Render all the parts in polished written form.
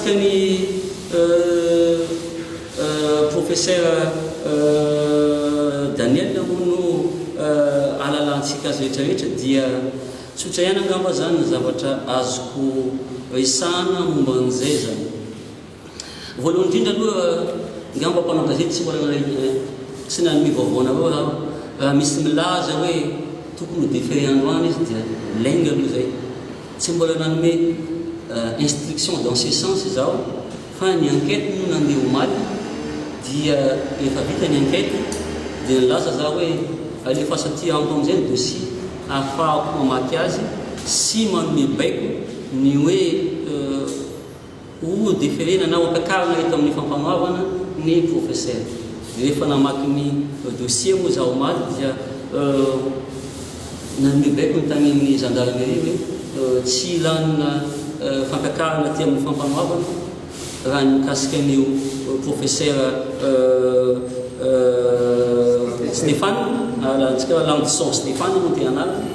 mikasika ny professeur Daniel mono alalantsika azy rehetrarehetra dia tsotra ihany angamba zany zavatra azoko isana momba an'izay zany. Voalohany indrindra aloha ngamba mpanao gazety tsy mbola tsy nanome vaovao avao misy milaza hoe tokony déféré androany izy dia lainga aloha zay tsy mbola nanome instruction dans ce sens zao fa ny enquête no nandeha omaly dia efa vita ny enquête dia nilaza za hoe alefa satria amiko am'izay ny dossier ahafahako mamaky azy sy manome baiko ny hoe o déféré nanao akakarana eto amin'ny fampanoavana ny professeur. Rehefa namaky ny dossier moa za omaly dia nanome baiko ny tany amin'ny gendarmerie hoe tsy ilanina fankakarana ty amin'ny fampanoavana raha mikasika an'io professeur Stéphane alatsika Landson Stéphane moa ty anarany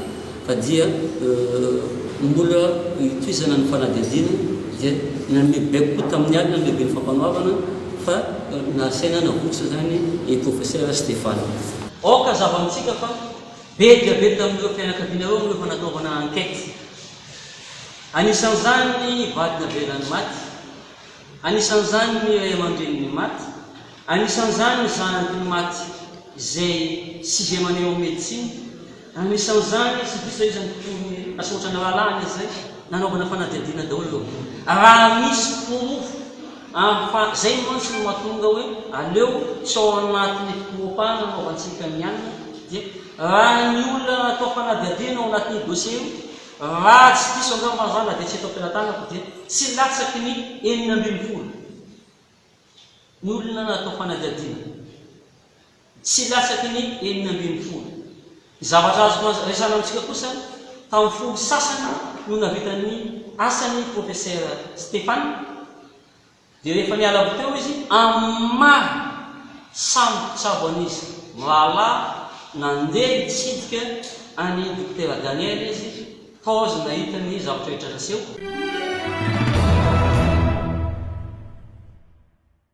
fa dia mbola itoizana ny fanadihadina dia nanome baiko tamin'ny alina ny lehibe ny fampanoavana fa nasaina nahotsa zany i professeur Stéphane. Oka zavantsika fa be dia be tamin'ireo fianakavianareo amin'ireo fanataovana enquête. Anisan'izany vadina velany maty, anisan'izany ny ray aman-dreniny maty, anisan'izany ny zanany maty izay 6e année en médecine, anisan'izany sy visa izy ny asotrana rahalany zay nanaovana fanadihadina daholo. Raha misy porofo zay mantsy no mahatonga hoe aleo tsy ao anatin'ny fiporopana anaovantsika ny alina dia raha ny olona atao fanadihadina ao anatin'ny dossier io raha tsy diso angamba zany dia tsy atao ampelantanako dia tsy latsaky ny 900 ny olona natao fanadihadina tsy latsaky ny 900. Zavatra azo resana amitsika kosa tamin'ny folo sasany no navitan'ny asany professeur Stéphane dia rehefa niala avy teo izy amahy samy tsabo an'izy rahala nandeha hitsidika any docteur Daniel izy paozy nahita ny zavatra rehetra raseho.